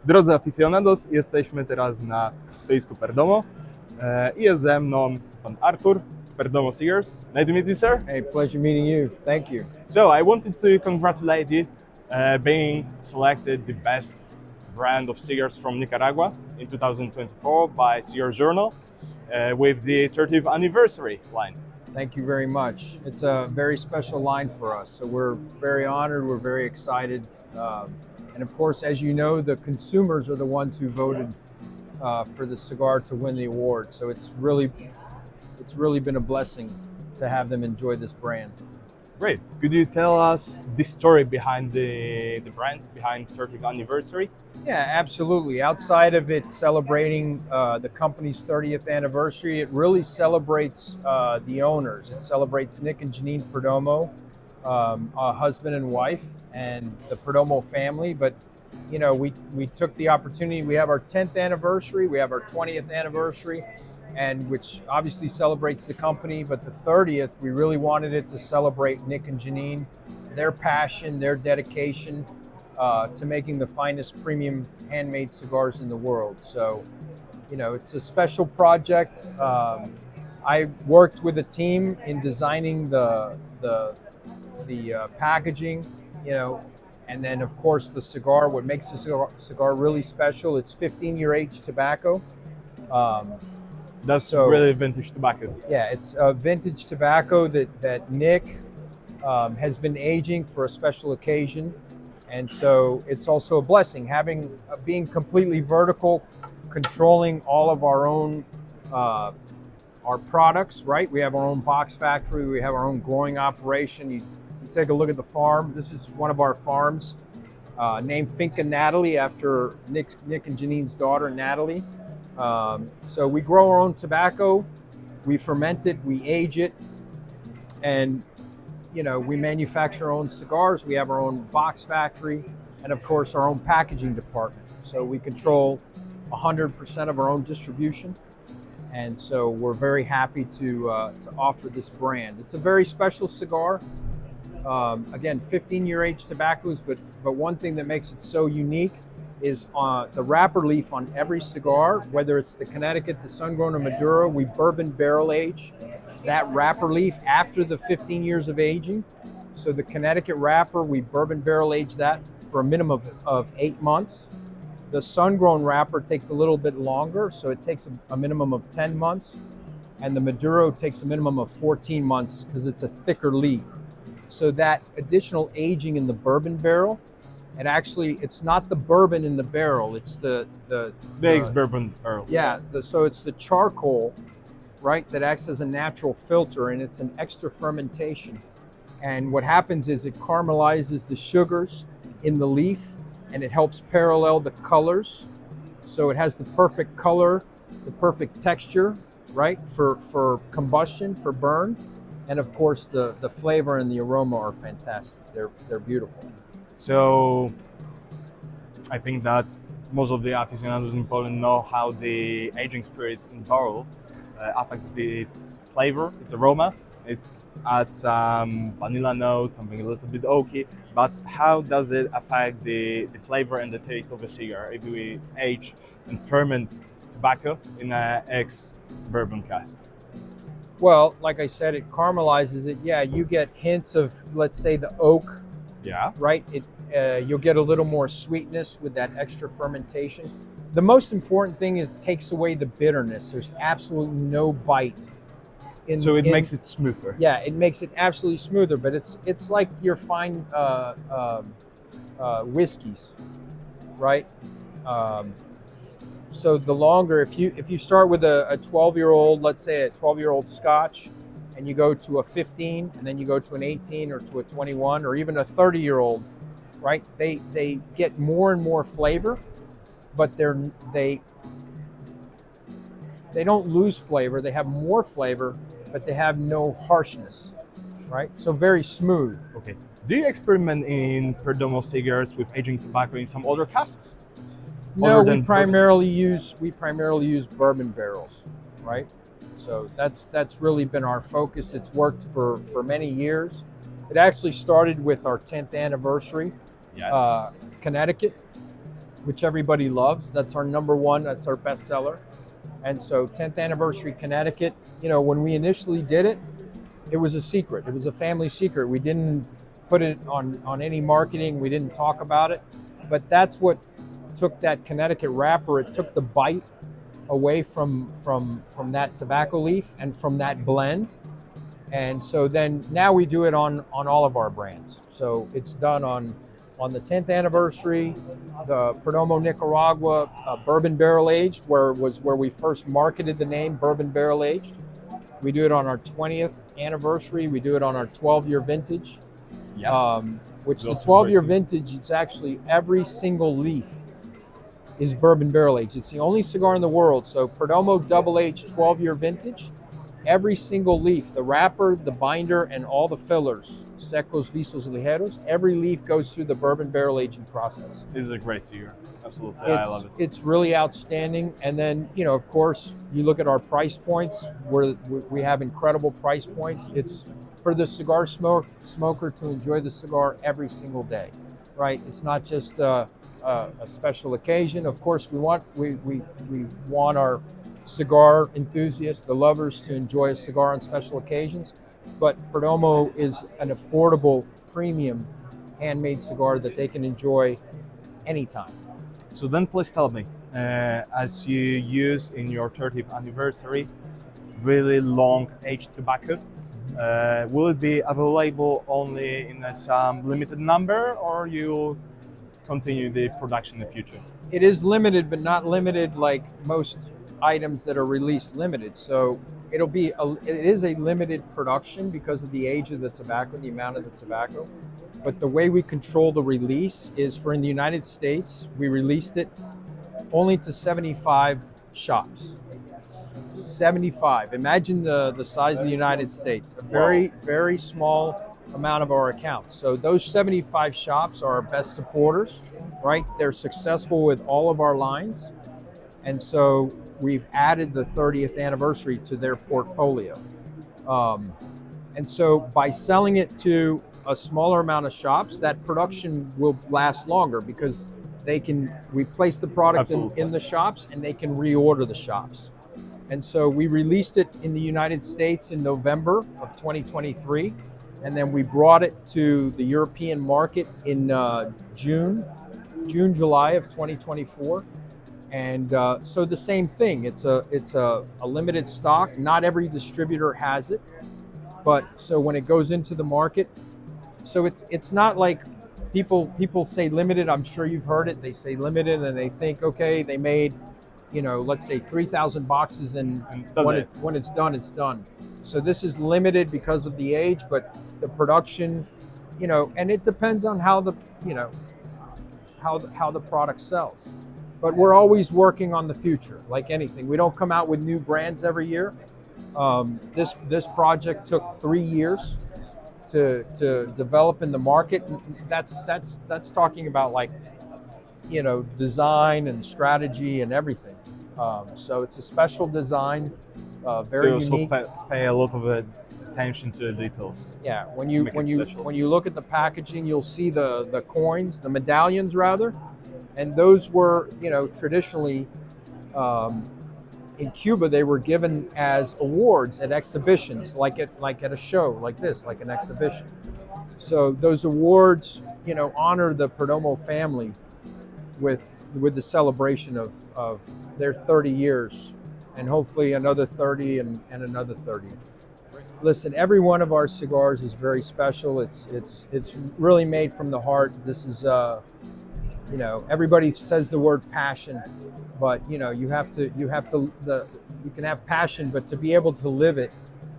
Drodzy aficionados, jesteśmy teraz na stoisku Perdomo i jest ze mną pan Artur z Perdomo Cigars. Nice to meet you, sir. Hey, pleasure meeting you. Thank you. So I wanted to congratulate you being selected the best brand of cigars from Nicaragua in 2024 by Cigar Journal with the 30th anniversary line. Thank you very much. It's a very special line for us, so we're very honored. We're very excited, and of course, as you know, the consumers are the ones who voted for the cigar to win the award. So it's really been a blessing to have them enjoy this brand. Great. Could you tell us the story behind the brand, behind 30th anniversary? Yeah, absolutely. Outside of it celebrating the company's 30th anniversary, it really celebrates the owners. It celebrates Nick and Janine Perdomo, a husband and wife, and the Perdomo family. But you know, we took the opportunity. We have our 10th anniversary, we have our 20th anniversary, and which obviously celebrates the company. But the 30th, we really wanted it to celebrate Nick and Janine, their passion, their dedication to making the finest premium handmade cigars in the world. So, you know, it's a special project. I worked with a team in designing the packaging, you know, and then of course the cigar. What makes the cigar really special? It's 15-year aged tobacco. That's really vintage tobacco. Yeah, it's vintage tobacco that Nick has been aging for a special occasion. And so it's also a blessing being completely vertical, controlling all of our own our products, right? We have our own box factory, we have our own growing operation. You take a look at the farm. This is one of our farms, named Finca Natalie after Nick and Janine's daughter, Natalie. So we grow our own tobacco, we ferment it, we age it, and you know, we manufacture our own cigars. We have our own box factory, and of course our own packaging department. So we control 100% of our own distribution, and so we're very happy to offer this brand. It's a very special cigar. Again, 15-year aged tobaccos, but one thing that makes it so unique is the wrapper leaf on every cigar, whether it's the Connecticut, the Sun-Grown, or Maduro. We bourbon barrel age that wrapper leaf after the 15 years of aging. So the Connecticut wrapper, we bourbon barrel age that for a minimum of 8 months. The Sun-Grown wrapper takes a little bit longer, so it takes a minimum of 10 months. And the Maduro takes a minimum of 14 months because it's a thicker leaf. So that additional aging in the bourbon barrel, and actually it's not the bourbon in the barrel, it's the ex-bourbon barrel. Yeah, so it's the charcoal, right, that acts as a natural filter, and it's an extra fermentation. And what happens is it caramelizes the sugars in the leaf, and it helps parallel the colors. So it has the perfect color, the perfect texture, right, for combustion, for burn. And of course the flavor and the aroma are fantastic. They're beautiful. So I think that most of the aficionados in Poland know how the aging spirits in barrel affects its flavor, its aroma. It adds some vanilla notes, something a little bit oaky. But how does it affect the flavor and the taste of a cigar if we age and ferment tobacco in an ex-bourbon cask? Well, like I said, it caramelizes it. Yeah, you get hints of, let's say, the oak. Yeah. Right. You'll get a little more sweetness with that extra fermentation. The most important thing is it takes away the bitterness. There's absolutely no bite. So it makes it smoother. Yeah, it makes it absolutely smoother. But it's like your fine whiskeys, right? So the longer, if you start with a 12-year-old, let's say a 12-year-old Scotch, and you go to a 15, and then you go to an 18 or to a 21, or even a 30-year-old, right? They get more and more flavor, but they don't lose flavor. They have more flavor, but they have no harshness, right? So very smooth. Okay. Do you experiment in Perdomo cigars with aging tobacco in some other casks? No, we primarily use bourbon barrels, right? So that's really been our focus. It's worked for many years. It actually started with our 10th anniversary, yes. Connecticut, which everybody loves. That's our #1. That's our bestseller. And so 10th anniversary Connecticut, when we initially did it, it was a secret. It was a family secret. We didn't put it on any marketing. We didn't talk about it. But that's what took that Connecticut wrapper. It took the bite away from that tobacco leaf and from that blend. And so then now we do it on all of our brands. So it's done on the 10th anniversary, the Perdomo Nicaragua bourbon barrel aged, where we first marketed the name bourbon barrel aged. We do it on our 20th anniversary. We do it on our 12-year vintage. Yes. Which the 12-year vintage, it's actually every single leaf is bourbon barrel aged. It's the only cigar in the world. So Perdomo double aged 12-year vintage. Every single leaf, the wrapper, the binder, and all the fillers, secos, visos, ligeros, every leaf goes through the bourbon barrel aging process. This is a great cigar. Absolutely, I love it. It's really outstanding. And then, of course, you look at our price points. We have incredible price points. It's for the cigar smoker to enjoy the cigar every single day, right? It's not just a special occasion. Of course, we want our cigar enthusiasts, the lovers, to enjoy a cigar on special occasions. But Perdomo is an affordable, premium, handmade cigar that they can enjoy anytime. So then please tell me, as you use in your 30th anniversary, really long aged tobacco, will it be available only in some limited number, or you'll continue the production in the future? It is limited, but not limited like most items that are released limited. So it is a limited production because of the age of the tobacco, the amount of the tobacco. But the way we control the release is, for in the United States, we released it only to 75 shops. 75. Imagine the size of the United States. A very, very small amount of our accounts. So those 75 shops are our best supporters, right? They're successful with all of our lines. And so we've added the 30th anniversary to their portfolio. And so by selling it to a smaller amount of shops, that production will last longer because we place the product in the shops and they can reorder the shops. And so we released it in the United States in November of 2023. And then we brought it to the European market in June, July of 2024. And so the same thing. It's a limited stock. Not every distributor has it, but so when it goes into the market, so it's not like people say limited. I'm sure you've heard it. They say limited, and they think, okay, they made, let's say 3,000 boxes, and when it's done, it's done. So this is limited because of the age, but the production, and it depends on how the product sells. But we're always working on the future, like anything. We don't come out with new brands every year. This project took 3 years to develop in the market. That's talking about design and strategy and everything. So it's a special design, very unique. Also pay a lot of attention to the details. Yeah, when you look at the packaging, you'll see the coins, the medallions rather. And those were, traditionally in Cuba, they were given as awards at exhibitions, like at a show like this, like an exhibition. So those awards, honor the Perdomo family with the celebration of their 30 years, and hopefully another 30 and another 30. Listen, every one of our cigars is very special. It's really made from the heart. This is everybody says the word passion, but you can have passion, but to be able to live it,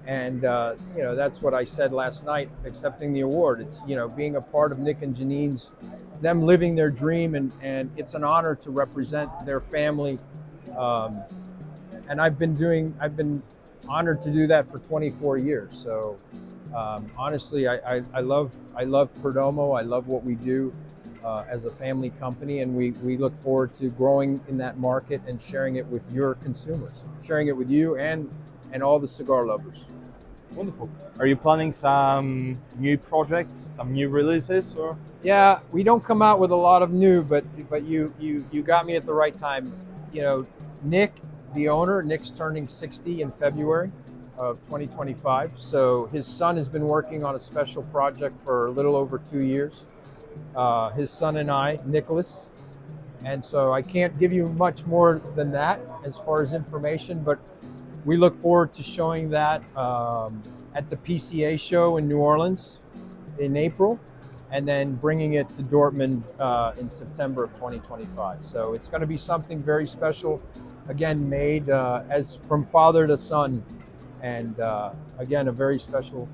and that's what I said last night accepting the award. It's being a part of Nick and Janine's, them living their dream, and it's an honor to represent their family, and I've been honored to do that for 24 years. So honestly, I love Perdomo. I love what we do as a family company, and we look forward to growing in that market and sharing it with your consumers, sharing it with you and all the cigar lovers. Wonderful. Are you planning some new projects, some new releases, or? Yeah, we don't come out with a lot of new, but you got me at the right time. You know, Nick, the owner, Nick's turning 60 in February of 2025. So his son has been working on a special project for a little over 2 years. His son and I, Nicholas. And so I can't give you much more than that as far as information, but we look forward to showing that at the PCA show in New Orleans in April, and then bringing it to Dortmund in September of 2025. So it's going to be something very special, again, made as from father to son, and again, a very special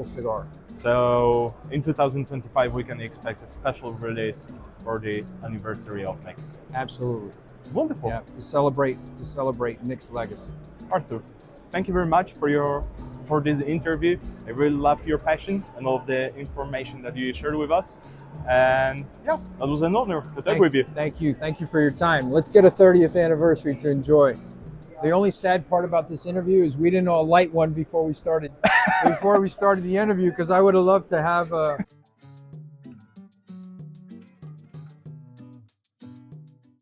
cigar. So in 2025, we can expect a special release for the anniversary of Nick. Absolutely. Wonderful. Yeah, to celebrate Nick's legacy. Arthur, thank you very much for this interview. I really love your passion and all of the information that you shared with us. And yeah, that was an honor to talk with you. Thank you for your time. Let's get a 30th anniversary to enjoy. The only sad part about this interview is we didn't all light one before we started the interview, because I would have loved to have